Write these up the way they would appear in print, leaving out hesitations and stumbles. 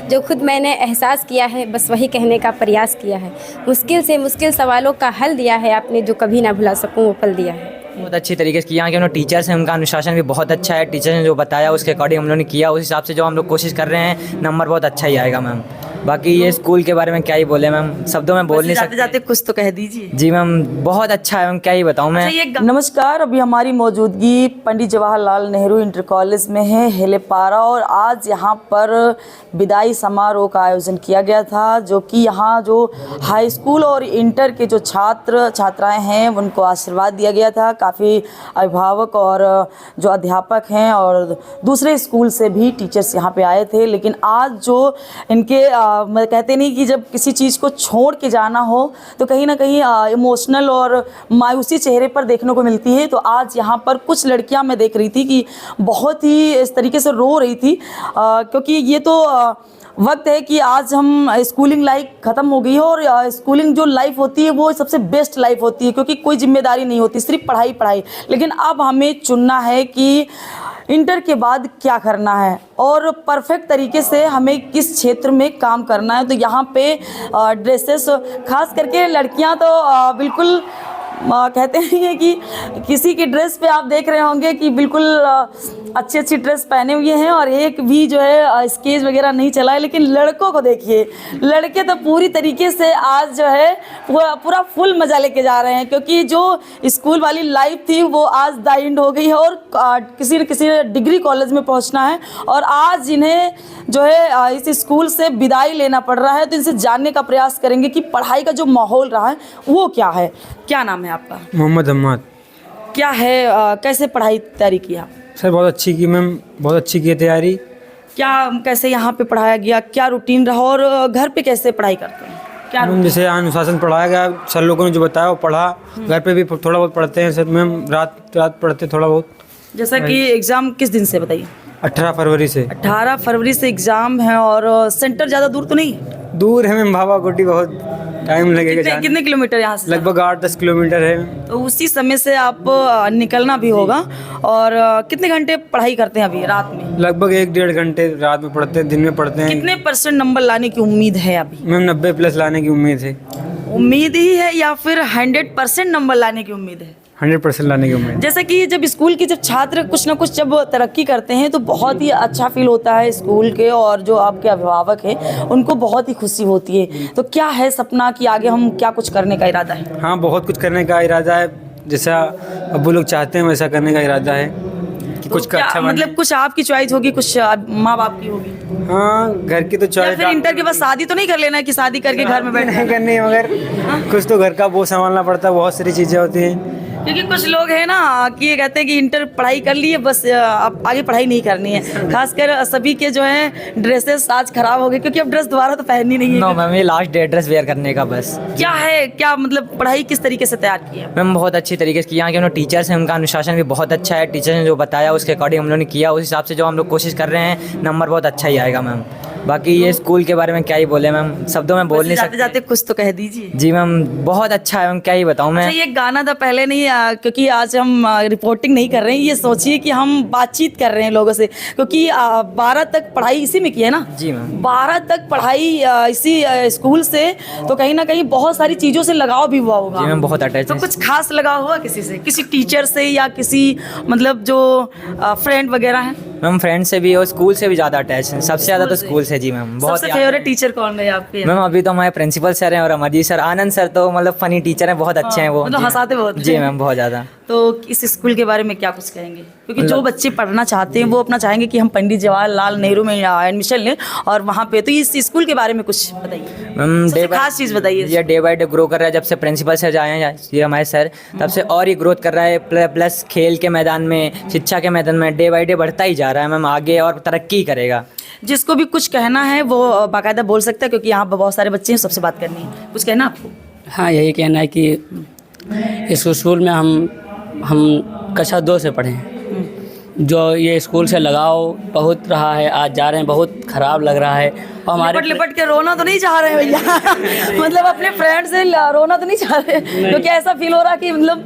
जो खुद मैंने एहसास किया है बस वही कहने का प्रयास किया है। मुश्किल से मुश्किल सवालों का हल दिया है आपने, जो कभी ना भुला सकूं वो पल दिया है। बहुत अच्छी तरीके से यहाँ के जो टीचर्स हैं उनका अनुशासन भी बहुत अच्छा है। टीचर्स ने जो बताया उसके अकॉर्डिंग हम लोगों ने किया, उस हिसाब से जो हम लोग कोशिश कर रहे हैं नंबर बहुत अच्छा ही आएगा मैम। बाकी ये स्कूल के बारे में क्या ही बोले मैम, शब्दों में बोल नहीं जाते सकते। जाते कुछ तो कह दीजिए। जी मैम बहुत अच्छा है मैम, क्या ही बताऊँ मैं। नमस्कार, अभी हमारी मौजूदगी पंडित जवाहरलाल नेहरू इंटर कॉलेज में है हेलेपारा, और आज यहाँ पर विदाई समारोह का आयोजन किया गया था, जो कि यहाँ जो हाई स्कूल और इंटर के जो छात्र छात्राएं हैं उनको आशीर्वाद दिया गया था। काफ़ी अभिभावक और जो अध्यापक हैं और दूसरे स्कूल से भी टीचर्स यहाँ पे आए थे। लेकिन आज जो इनके कहते नहीं कि जब किसी चीज़ को छोड़ के जाना हो तो कहीं ना कहीं इमोशनल और मायूसी चेहरे पर देखने को मिलती है। तो आज यहाँ पर कुछ लड़कियाँ मैं देख रही थी कि बहुत ही इस तरीके से रो रही थी, क्योंकि ये तो वक्त है कि आज हम स्कूलिंग लाइफ ख़त्म हो गई है, और स्कूलिंग जो लाइफ होती है वो सबसे बेस्ट लाइफ होती है, क्योंकि कोई जिम्मेदारी नहीं होती, सिर्फ पढ़ाई पढ़ाई। लेकिन अब हमें चुनना है कि इंटर के बाद क्या करना है और परफेक्ट तरीके से हमें किस क्षेत्र में काम करना है। तो यहाँ पे ड्रेसेस, खास करके लड़कियाँ तो बिल्कुल कहते हैं कि किसी की ड्रेस पे आप देख रहे होंगे कि बिल्कुल अच्छी अच्छी ड्रेस पहने हुए हैं और एक भी जो है स्केच वगैरह नहीं चला है। लेकिन लड़कों को देखिए, लड़के तो पूरी तरीके से आज जो है पूरा फुल मज़ा लेके जा रहे हैं, क्योंकि जो स्कूल वाली लाइफ थी वो आज द एंड हो गई है और किसी न किसी डिग्री कॉलेज में पहुंचना है। और आज इन्हें जो है इस स्कूल से विदाई लेना पड़ रहा है। तो इनसे जानने का प्रयास करेंगे कि पढ़ाई का जो माहौल रहा है वो क्या है। क्या नाम है आपका? मोहम्मद अहमद। क्या है कैसे पढ़ाई तैयारी की आप? सर बहुत अच्छी की मैम, बहुत अच्छी की तैयारी। क्या कैसे यहाँ पे पढ़ाया गया, क्या रूटीन रहा और घर पे कैसे पढ़ाई करते हैं? क्या मैम जैसे अनुशासन पढ़ाया गया, सर लोगों ने जो बताया वो पढ़ा। घर पे भी थोड़ा बहुत पढ़ते हैं सर मैम, रात पढ़ते थोड़ा बहुत। जैसा कि एग्ज़ाम किस दिन से बताइए? 18 फरवरी से। 18 फरवरी से एग्ज़ाम है, और सेंटर ज़्यादा दूर तो नहीं है? दूर है मैम, भावा कोटी, बहुत टाइम लगेगा। कितने किलोमीटर यहाँ से? लगभग 8-10 किलोमीटर है। तो उसी समय से आप निकलना भी होगा। और कितने घंटे पढ़ाई करते हैं अभी रात में? लगभग 1-1.5 घंटे रात में पढ़ते हैं, दिन में पढ़ते हैं। कितने % नंबर लाने की उम्मीद है अभी? मैम 90+ लाने की उम्मीद है। उम्मीद ही है या फिर 100% नंबर लाने की उम्मीद है? 100% लाने की उम्मीद। जैसे कि जब स्कूल के जब छात्र कुछ ना कुछ जब तरक्की करते हैं तो बहुत ही अच्छा फील होता है स्कूल के, और जो आपके अभिभावक हैं उनको बहुत ही खुशी होती है। तो क्या है सपना कि आगे हम क्या कुछ करने का इरादा है? हाँ बहुत कुछ करने का इरादा है, जैसा अब्बू लोग चाहते हैं वैसा करने का इरादा है कि कुछ का अच्छा मतलब कुछ आपकी चॉइस होगी, कुछ माँ बाप की होगी? हाँ घर की तो या चॉइस। फिर इंटर के बाद शादी तो नहीं कर लेना है कि शादी करके घर में बैठना नहीं करनी है, मगर कुछ तो घर का वो संभालना पड़ता है, बहुत सारी चीज़ें होती हैं। क्योंकि कुछ लोग हैं ना कि ये कहते हैं कि इंटर पढ़ाई कर लिए बस, अब आगे पढ़ाई नहीं करनी है। खासकर सभी के जो है ड्रेसेस आज खराब हो गए, क्योंकि अब ड्रेस दोबारा तो पहननी नहीं है। नो मैम, ये लास्ट डे ड्रेस वेयर करने का बस। क्या है, क्या मतलब पढ़ाई किस तरीके से तैयार की है? मैम बहुत अच्छी तरीके से यहाँ के जो टीचर्स हैं उनका अनुशासन भी बहुत अच्छा है। टीचर्स ने जो बताया उसके अकॉर्डिंग हम लोगों ने किया, उस हिसाब से जो हम लोग कोशिश कर रहे हैं नंबर बहुत अच्छा ही आएगा मैम। बाकी ये स्कूल के बारे में क्या ही बोले मैम, शब्दों में बोल नहीं सकते। जाते कुछ तो कह दीजिए। जी मैम बहुत अच्छा है मैम, क्या ही बताऊँ मैं। ये गाना था पहले नहीं, क्योंकि आज हम रिपोर्टिंग नहीं कर रहे हैं, ये सोचिए कि हम बातचीत कर रहे हैं लोगों से, क्योंकि 12 तक पढ़ाई इसी में की है ना? जी मैम। 12 तक पढ़ाई इसी स्कूल से, तो कहीं ना कहीं बहुत सारी चीज़ों से लगाव भी हुआ होगा। जी मैम बहुत अटैच तो है। कुछ खास लगाव हुआ किसी से, किसी टीचर से या किसी मतलब जो फ्रेंड वगैरह हैं? मैम फ्रेंड से भी और स्कूल से भी ज़्यादा अटैच है, सबसे ज़्यादा तो स्कूल से। जी मैम बहुत। सबसे फेवरेट टीचर कौन है आपके? मैम अभी तो हमारे प्रिंसिपल सर हैं और अमरजीत सर, आनंद सर तो मतलब फनी टीचर हैं, बहुत अच्छे हैं वो, मतलब हंसाते बहुत। जी मैम बहुत ज़्यादा। तो इस स्कूल के बारे में क्या कुछ कहेंगे? क्योंकि जो बच्चे पढ़ना चाहते हैं वो अपना चाहेंगे कि हम पंडित जवाहरलाल नेहरू में एडमिशन लें और वहाँ पे, तो इस स्कूल के बारे में कुछ बताइए मैम। सबसे खास चीज़ बताइए। ये डे बाय डे ग्रो कर रहा है, जब से प्रिंसिपल सर आए हैं ये हमारे सर, तब से और ही ग्रोथ कर रहा है। प्लस खेल के मैदान में, शिक्षा के मैदान में डे बाय डे बढ़ता ही जा रहा है मैम, आगे और तरक्की करेगा। जिसको भी कुछ कहना है वो बाकायदा बोल सकता है, क्योंकि यहाँ बहुत सारे बच्चे हैं, सबसे बात करनी है। कुछ कहना आपको? हाँ यही कहना है कि इस स्कूल में हम कक्षा 2 से पढ़े हैं। जो ये स्कूल से लगाव बहुत रहा है, आज जा रहे हैं बहुत ख़राब लग रहा है। और हमारे लिपट के रोना तो नहीं चाह रहे भैया मतलब अपने फ्रेंड से रोना तो नहीं चाह रहे, क्योंकि ऐसा फील हो रहा कि मतलब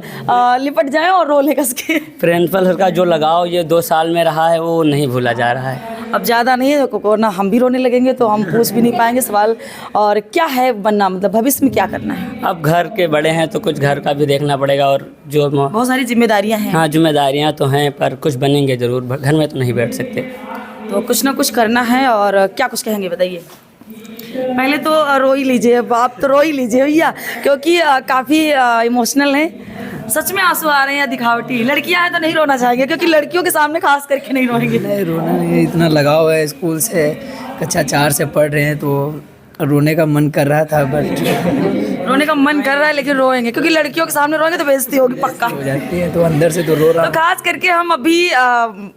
लिपट जाएं और रो ले कस के। प्रिंसिपल सर का जो लगाव ये 2 साल में रहा है वो नहीं भूला जा रहा है। अब ज़्यादा नहीं है वरना हम भी रोने लगेंगे तो हम पूछ भी नहीं पाएंगे सवाल। और क्या है बनना, मतलब भविष्य में क्या करना है? अब घर के बड़े हैं तो कुछ घर का भी देखना पड़ेगा और जो बहुत सारी जिम्मेदारियां हैं। हाँ जिम्मेदारियाँ तो हैं पर कुछ बनेंगे ज़रूर, घर में तो नहीं बैठ सकते। तो कुछ ना कुछ करना है। और क्या कुछ कहेंगे बताइए? पहले तो रो ही लीजिए, आप तो रो ही लीजिए भैया, क्योंकि काफ़ी इमोशनल हैं। सच में आंसू आ रहे हैं या दिखावटी? लड़कियां हैं तो नहीं रोना चाहेंगे, क्योंकि लड़कियों के सामने खास करके नहीं रोएंगे। नहीं रोना नहीं है, इतना लगाव है स्कूल से, कक्षा 4 से पढ़ रहे हैं तो रोने का मन कर रहा था बट रोने का मन कर रहा है लेकिन रोएंगे, क्योंकि लड़कियों के सामने रोएंगे तो बेइज्जती होगी पक्का। हो जाती है तो अंदर से तो रो रहा तो खास करके हम अभी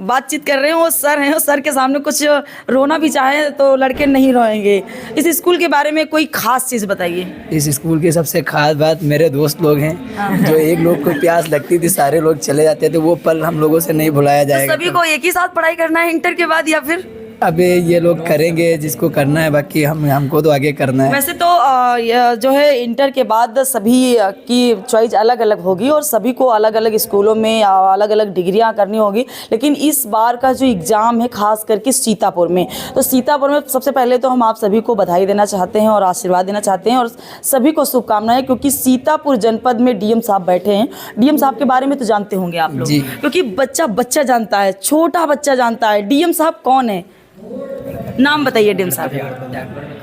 बातचीत कर रहे हैं, वो सर हैं, उस सर के सामने कुछ रोना भी चाहे तो लड़के नहीं रोएंगे। इस स्कूल के बारे में कोई खास चीज़ बताइए। इस स्कूल की सबसे खास बात मेरे दोस्त लोग हैं, जो एक लोग को प्यास लगती थी सारे लोग चले जाते थे, वो पल हम लोगों से नहीं भुलाया जाएगा। सभी को एक ही साथ पढ़ाई करना है इंटर के बाद या फिर? अबे ये लोग करेंगे जिसको करना है, बाकी हमको तो आगे करना है। वैसे तो जो है इंटर के बाद सभी की चॉइस अलग अलग होगी और सभी को अलग अलग स्कूलों में अलग अलग डिग्रियां करनी होगी, लेकिन इस बार का जो एग्ज़ाम है खास करके सीतापुर में, तो सीतापुर में सबसे पहले तो हम आप सभी को बधाई देना चाहते हैं और आशीर्वाद देना चाहते हैं और सभी को शुभकामनाएं, क्योंकि सीतापुर जनपद में डीएम साहब बैठे हैं। डीएम साहब के बारे में तो जानते होंगे आप लोग, क्योंकि बच्चा जानता है, छोटा बच्चा जानता है डीएम साहब कौन है। नाम बताइए डीएम साहब।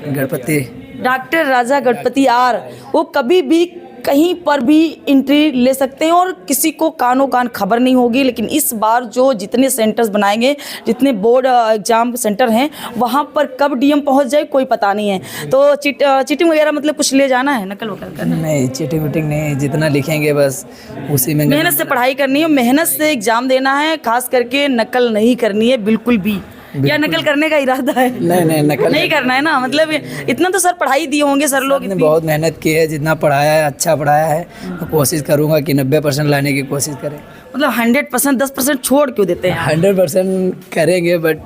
Ganapathi doctor Raja Ganapathi R. वो कभी भी कहीं पर भी एंट्री ले सकते हैं और किसी को कानों कान खबर नहीं होगी। लेकिन इस बार जो जितने सेंटर्स बनाएंगे, जितने बोर्ड एग्जाम सेंटर हैं, वहाँ पर कब डीएम पहुँच जाए कोई पता नहीं है। तो चीटिंग वगैरह मतलब कुछ ले जाना है, नकल वकल करना है? नहीं, चीटिंग वीटिंग नहीं, जितना लिखेंगे बस उसी में मेहनत से पढ़ाई करनी है, मेहनत से एग्जाम देना है, खास करके नकल नहीं करनी है बिल्कुल भी। या नकल करने का इरादा है? नहीं नकल नहीं करना है ना, मतलब इतना तो सर पढ़ाई दिए होंगे सर लोग। ने बहुत मेहनत की है, जितना पढ़ाया है अच्छा पढ़ाया है, तो कोशिश करूंगा कि 90% लाने की कोशिश करें। मतलब 100% 10% छोड़ क्यों देते हैं? 100% करेंगे बट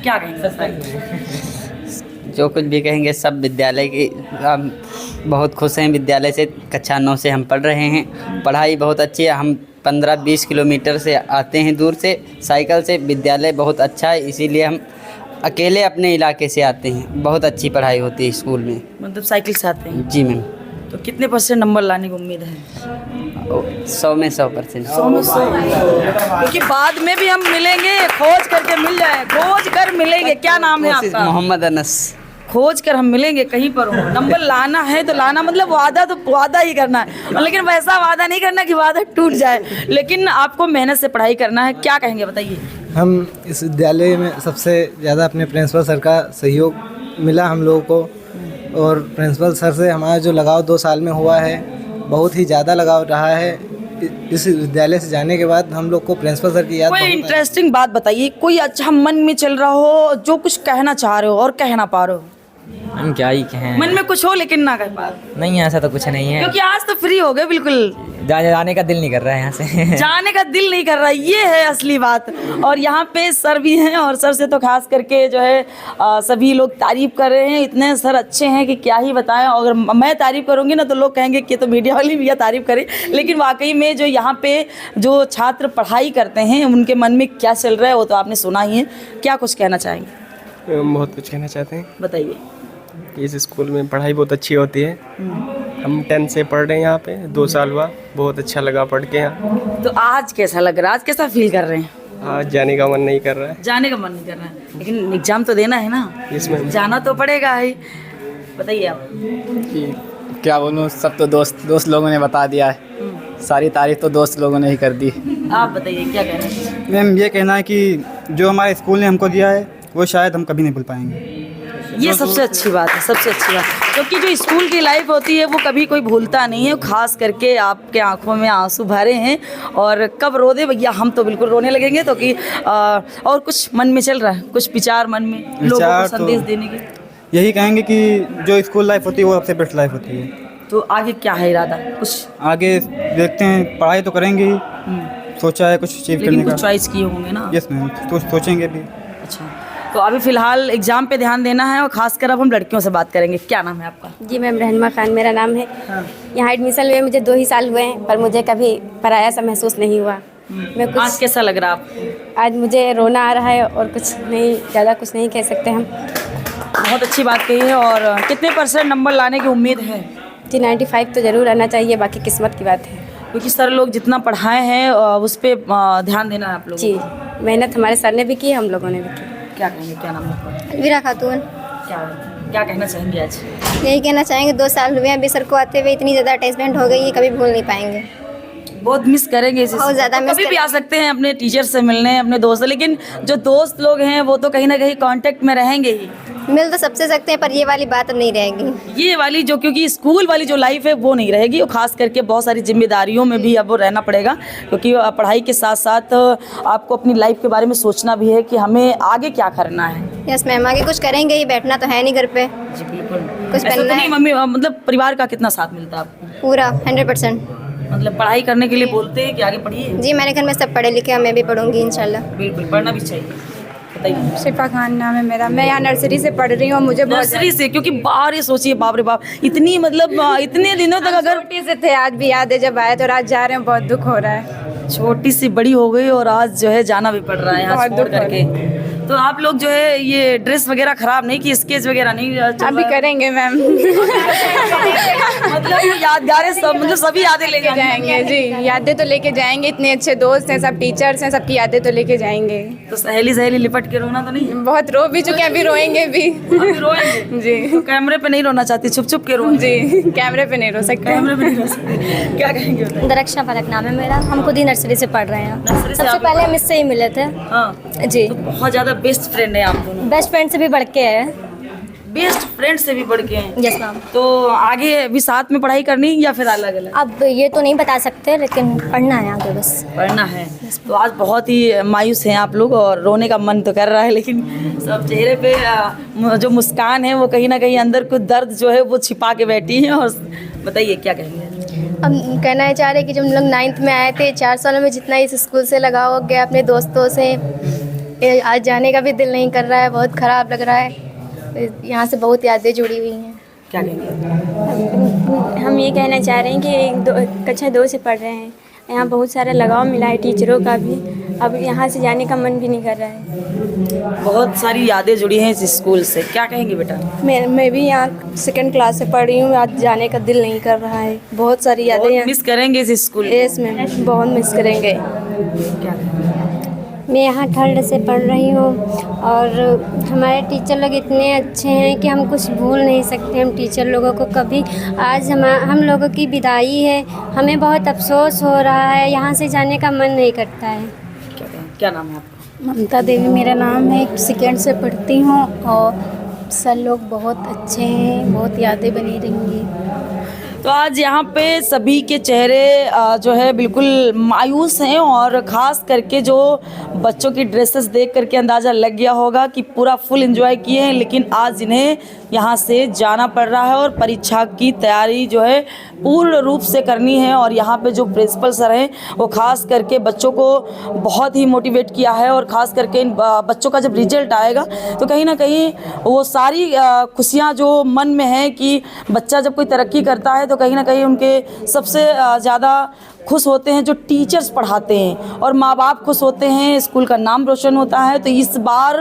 क्या कहेंगे सर? जो कुछ भी कहेंगे सब विद्यालय की, हम बहुत खुश हैं विद्यालय से। कक्षा 9 से हम पढ़ रहे हैं, पढ़ाई बहुत अच्छी है। हम 15-20 किलोमीटर से आते हैं दूर से साइकिल से। विद्यालय बहुत अच्छा है, इसीलिए हम अकेले अपने इलाके से आते हैं। बहुत अच्छी पढ़ाई होती है स्कूल में। मतलब साइकिल से आते हैं? जी मैम। तो कितने % नंबर लाने की उम्मीद है? 100 में 100%। 100 में 100, क्योंकि बाद में भी हम मिलेंगे, खोज करके मिल जाए, खोज कर मिलेंगे। क्या नाम है आपका? मोहम्मद अनस। खोज कर हम मिलेंगे कहीं पर हो। नंबर लाना है तो लाना, मतलब वादा तो वादा ही करना है, लेकिन वैसा वादा नहीं करना कि वादा टूट जाए। लेकिन आपको मेहनत से पढ़ाई करना है। क्या कहेंगे बताइए? हम इस विद्यालय में सबसे ज़्यादा अपने प्रिंसिपल सर का सहयोग मिला हम लोगों को, और प्रिंसिपल सर से हमारा जो लगाव 2 साल में हुआ है, बहुत ही ज़्यादा लगाव रहा है। इस विद्यालय से जाने के बाद हम लोग को प्रिंसिपल सर की याद कोई इंटरेस्टिंग बात बताइए, कोई अच्छा मन में चल रहा हो, जो कुछ कहना चाह रहे हो और कह ना पा रहे हो। हम क्या ही कहें, मन में कुछ हो लेकिन ना कह पा रहे। नहीं ऐसा तो कुछ नहीं है, क्योंकि आज तो फ्री हो गए बिल्कुल, जाने का दिल नहीं कर रहा है यहाँ से जाने का दिल नहीं कर रहा, ये है असली बात। और यहाँ पे सर भी हैं, और सर से तो खास करके जो है सभी लोग तारीफ कर रहे हैं। इतने सर अच्छे हैं कि क्या ही बताएं। अगर मैं तारीफ करूँगी ना तो लोग कहेंगे कि तो मीडिया वाली भैया तारीफ करें, लेकिन वाकई में जो यहाँ पे जो छात्र पढ़ाई करते हैं उनके मन में क्या चल रहा है वो तो आपने सुना ही है। क्या कुछ कहना चाहेंगे? बहुत कुछ कहना चाहते हैं। बताइए। इस स्कूल में पढ़ाई बहुत अच्छी होती है। हम 10 से पढ़ रहे हैं यहाँ पे, 2 साल हुआ, बहुत अच्छा लगा पढ़ के यहाँ। तो आज कैसा लग रहा है, आज कैसा फील कर रहे हैं? आज जाने का मन नहीं कर रहा है। जाने का मन नहीं कर रहा है, लेकिन एग्जाम तो देना है ना, इसमें जाना तो पड़ेगा ही। बताइए आप। कि क्या बोलूँ, सब तो दोस्त लोगों ने बता दिया है, सारी तारीफ तो दोस्त लोगों ने ही कर दी। आप बताइए क्या कहना है? मैम ये कहना है कि जो हमारे स्कूल ने हमको दिया है वो शायद हम कभी नहीं भूल पाएंगे। ये सबसे अच्छी बात है, सबसे अच्छी बात, क्योंकि जो स्कूल की लाइफ होती है वो कभी कोई भूलता नहीं है। खास करके आपके आंखों में आंसू भरे हैं, और कब रो दे भैया, हम तो बिल्कुल रोने लगेंगे। तो कि और कुछ मन में चल रहा है, कुछ विचार मन में लोगों को संदेश देने की? यही कहेंगे कि जो स्कूल लाइफ होती है वो सबसे बेस्ट लाइफ होती है। तो आगे क्या है इरादा? कुछ आगे देखते हैं, पढ़ाई तो करेंगे ही, सोचा है कुछ अचीव करने का। कुछ चॉइस किए होंगे ना? यस मैम, तो सोचेंगे भी। अच्छा, तो अभी फ़िलहाल एग्ज़ाम पे ध्यान देना है, और ख़ासकर अब हम लड़कियों से बात करेंगे। क्या नाम है आपका? जी मैम, रहनमा खान मेरा नाम है। यहाँ एडमिशन लिए मुझे 2 ही साल हुए हैं, पर मुझे कभी पराया सा महसूस नहीं हुआ। मैं कुछ आज कैसा लग रहा है आपको? आज मुझे रोना आ रहा है और कुछ नहीं, ज़्यादा कुछ नहीं कह सकते हम। बहुत अच्छी बात कही है। और कितने % नंबर लाने की उम्मीद है? जी 95 तो ज़रूर आना चाहिए, बाकी किस्मत की बात है। क्योंकि सर लोग जितना पढ़ाए हैं उस पर ध्यान देना है आप लोग। जी, मेहनत हमारे सर ने भी की, हम लोगों ने भी की। क्या कहेंगे, क्या नाम है आपका? अलविरा खातून। क्या कहना चाहेंगे आज? यही कहना चाहेंगे 2 साल हुए अभी सर को आते हुए, इतनी ज़्यादा अटैचमेंट हो गई है, कभी भूल नहीं पाएंगे। बहुत मिस करेंगे इसे। बहुत ज़्यादा मिस कभी भी करेंगे। आ सकते हैं अपने टीचर से मिलने, अपने दोस्त से, लेकिन जो दोस्त लोग हैं वो तो कहीं ना कहीं कांटेक्ट में रहेंगे ही। मिल तो सबसे सकते हैं, पर ये वाली बात अब नहीं रहेगी। ये वाली जो, क्योंकि स्कूल वाली जो लाइफ है वो नहीं रहेगी, और खास करके बहुत सारी जिम्मेदारियों में भी अब रहना पड़ेगा, क्योंकि पढ़ाई के साथ साथ आपको अपनी लाइफ के बारे में सोचना भी है कि हमें आगे क्या करना है। यस मैम, आगे कुछ करेंगे ही, बैठना तो है नहीं घर पे। जी बिल्कुल। कुछ ऐसा तो बनना नहीं है मम्मी, मतलब परिवार का कितना साथ मिलता है आपको? पूरा 100%। मतलब पढ़ाई करने के लिए बोलते हैं कि आगे पढ़िए? जी मेरे घर में सब पढ़े लिखे हैं, मैं भी पढ़ूंगी इंशाल्लाह। बिल्कुल, पढ़ना भी चाहिए। बताइए। शिफा खान नाम है मेरा, मैं यहाँ नर्सरी से पढ़ रही हूँ। मुझे नर्सरी से? क्योंकि बाहर ये सोचिए, बाप रे बाप, इतनी मतलब इतने दिनों तक अगर छोटे से थे, आज भी याद है जब आए तो, आज जा रहे हैं, बहुत दुख हो रहा है। छोटी सी बड़ी हो गई और आज जो है जाना भी पड़ रहा है यहाँ बहुत छोड़ दुख हो करके। तो आप लोग जो है ये ड्रेस वगैरह खराब नहीं की, स्केच वगैरह नहीं चल अभी रहा है? करेंगे मैम। मतलब यादगारें सब, मतलब सभी यादें लेके जाएंगे जी, यादें तो लेके जाएंगे। इतने अच्छे दोस्त हैं, सब टीचर्स हैं, सबकी यादें तो लेके जाएंगे। तो सहेली सहेली लिपट के रोना तो नहीं? बहुत रो भी चुके हैं, अभी रोएंगे भी। अभी रोएंगे जी। तो कैमरे पे नहीं रोना चाहती, छुप छुप के रो? जी, कैमरे पे नहीं रो सकते। कैमरे पे नहीं रो सकते। क्या कहेंगे? दरक्षा फलक नाम है मेरा, हम खुद ही नर्सरी से पढ़ रहे हैं। नर्सरी से सबसे आप- पहले हम इससे ही मिले थे। हाँ जी, तो बहुत ज़्यादा बेस्ट फ्रेंड है आप दोनों? बेस्ट फ्रेंड से भी बढ़ के है। बेस्ट फ्रेंड से भी बढ़ के हैं? Yes ma'am. तो आगे भी साथ में पढ़ाई करनी या फिर अलग अलग? अब ये तो नहीं बता सकते, लेकिन पढ़ना है आगे बस। पढ़ना है। तो आज बहुत ही मायूस हैं आप लोग और रोने का मन तो कर रहा है, लेकिन सब चेहरे पे जो मुस्कान है वो कहीं ना कहीं अंदर कुछ दर्द जो है वो छिपा के बैठी है। और बताइए क्या कहेंगे? हम कहना चाह रहे हैं कि जब हम लोग 9th में आए थे, 4 सालों में जितना इस स्कूल से लगाव हो गया अपने दोस्तों से, आज जाने का भी दिल नहीं कर रहा है, बहुत ख़राब लग रहा है। यहाँ से बहुत यादें जुड़ी हुई हैं। क्या कहेंगे? हम ये कहना चाह रहे हैं कि कक्षा 2 से पढ़ रहे हैं, यहाँ बहुत सारा लगाव मिला है टीचरों का भी, अब यहाँ से जाने का मन भी नहीं कर रहा है। बहुत सारी यादें जुड़ी हैं इस स्कूल से, क्या कहेंगे बेटा? मैं भी यहाँ 2nd क्लास से पढ़ रही हूँ, आज जाने का दिल नहीं कर रहा है। बहुत सारी यादें बहुत मिस करेंगे इस स्कूल? यस मैम, बहुत मिस करेंगे। क्या कहेंगे? मैं यहाँ 3rd से पढ़ रही हूँ और हमारे टीचर लोग इतने अच्छे हैं कि हम कुछ भूल नहीं सकते हम टीचर लोगों को कभी। आज हम लोगों की विदाई है, हमें बहुत अफसोस हो रहा है, यहाँ से जाने का मन नहीं करता है। क्या नाम है आपका? ममता देवी मेरा नाम है, 2nd से पढ़ती हूँ और सर लोग बहुत अच्छे हैं, बहुत यादें बनी रहेंगी। तो आज यहाँ पे सभी के चेहरे जो है बिल्कुल मायूस हैं, और ख़ास करके जो बच्चों की ड्रेसेस देख करके अंदाज़ा लग गया होगा कि पूरा फुल एंजॉय किए हैं, लेकिन आज इन्हें यहाँ से जाना पड़ रहा है और परीक्षा की तैयारी जो है पूर्ण रूप से करनी है। और यहाँ पे जो प्रिंसिपल सर हैं वो ख़ास करके बच्चों को बहुत ही मोटिवेट किया है, और ख़ास करके इन बच्चों का जब रिजल्ट आएगा तो कहीं ना कहीं वो सारी खुशियाँ जो मन में है कि बच्चा जब कोई तरक्की करता है तो कहीं ना कहीं उनके सबसे ज़्यादा खुश होते हैं जो टीचर्स पढ़ाते हैं, और माँ बाप खुश होते हैं, स्कूल का नाम रोशन होता है। तो इस बार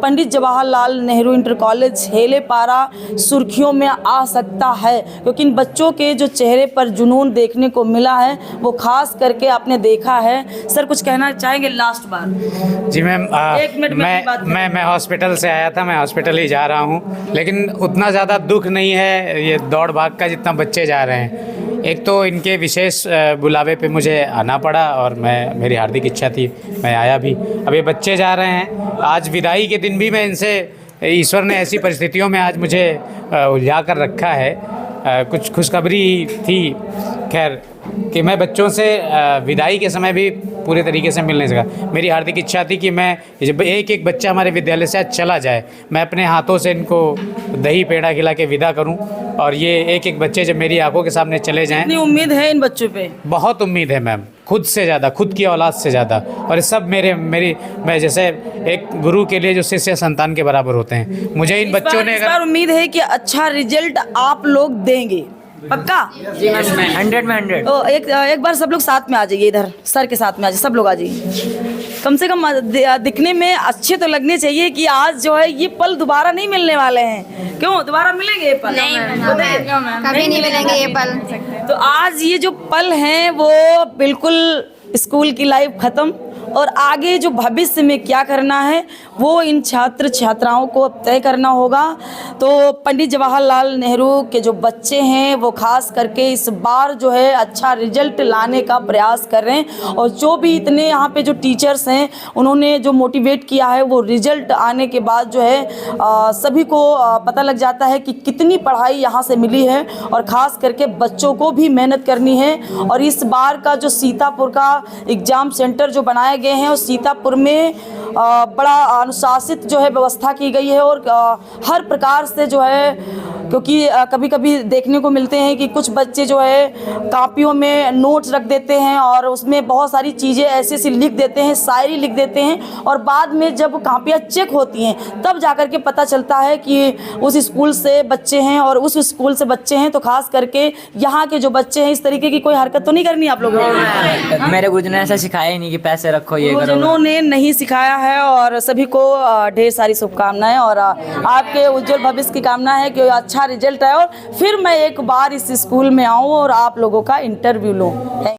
पंडित जवाहरलाल नेहरू इंटर कॉलेज हेलेपारा सुर्खियों में आ सकता है, क्योंकि इन बच्चों के जो चेहरे पर जुनून देखने को मिला है वो खास करके आपने देखा है। सर कुछ कहना चाहेंगे लास्ट बार? जी मैम, एक मिनट में मैं हॉस्पिटल से आया था, मैं हॉस्पिटल ही जा रहा हूँ, लेकिन उतना ज़्यादा दुख नहीं है ये दौड़ भाग का जितना बच्चे जा रहे हैं। एक तो इनके विशेष बुलावे पे मुझे आना पड़ा और मेरी हार्दिक इच्छा थी, मैं आया भी। अब ये बच्चे जा रहे हैं, आज विदाई के दिन भी मैं इनसे, ईश्वर ने ऐसी परिस्थितियों में आज मुझे उलझा कर रखा है। कुछ खुशखबरी थी खैर कि मैं बच्चों से विदाई के समय भी पूरे तरीके से मिल नहीं सका। मेरी हार्दिक इच्छा थी कि मैं जब एक एक बच्चा हमारे विद्यालय से आज चला जाए, मैं अपने हाथों से इनको दही पेड़ा खिला के विदा करूं, और ये एक एक बच्चे जब मेरी आंखों के सामने चले जाएं। कितनी उम्मीद है इन बच्चों पे? बहुत उम्मीद है मैम, खुद से ज़्यादा, खुद की औलाद से ज़्यादा। और ये सब मैं जैसे एक गुरु के लिए जो शिष्य संतान के बराबर होते हैं, मुझे इन बच्चों ने इस बार उम्मीद है कि अच्छा रिजल्ट आप लोग देंगे। पक्का? जी मैम 100 में 100। तो एक बार सब लोग साथ में आ जाइए, इधर सर के साथ में आ जाइए, सब लोग आ जाइए। कम से कम दिखने में अच्छे तो लगने चाहिए कि आज जो है ये पल दोबारा नहीं मिलने वाले हैं। क्यों दोबारा मिलेंगे ये पल? नहीं, कभी नहीं मिलेंगे ये पल। तो आज ये जो पल हैं वो बिल्कुल स्कूल की लाइफ ख़त्म, और आगे जो भविष्य में क्या करना है वो इन छात्र छात्राओं को अब तय करना होगा। तो पंडित जवाहरलाल नेहरू के जो बच्चे हैं वो खास करके इस बार जो है अच्छा रिजल्ट लाने का प्रयास कर रहे हैं, और जो भी इतने यहाँ पे जो टीचर्स हैं उन्होंने जो मोटिवेट किया है वो रिजल्ट आने के बाद जो है सभी को पता लग जाता है कि कितनी पढ़ाई यहाँ से मिली है, और ख़ास करके बच्चों को भी मेहनत करनी है। और इस बार का जो सीतापुर का एग्ज़ाम सेंटर जो बनाया गए हैं और सीतापुर में बड़ा अनुशासित जो है व्यवस्था की गई है, और हर प्रकार से जो है, क्योंकि कभी कभी देखने को मिलते हैं कि कुछ बच्चे जो है कापियों में नोट्स रख देते हैं और उसमें बहुत सारी चीज़ें ऐसे ऐसी लिख देते हैं, शायरी लिख देते हैं, और बाद में जब कापियाँ चेक होती हैं तब जाकर के पता चलता है कि उस स्कूल से बच्चे हैं और उस स्कूल से बच्चे हैं। तो खास करके यहाँ के जो बच्चे हैं इस तरीके की कोई हरकत तो नहीं करनी आप लोगों को? मेरे गुरुजी ने ऐसा सिखाया ही नहीं कि पैसे रखो ये करो। उन्होंने नहीं सिखाया है, और सभी को ढेर सारी शुभकामनाएं, और आपके उज्जवल भविष्य की कामना है कि अच्छा रिजल्ट आए और फिर मैं एक बार इस स्कूल में आऊँ और आप लोगों का इंटरव्यू लूँ।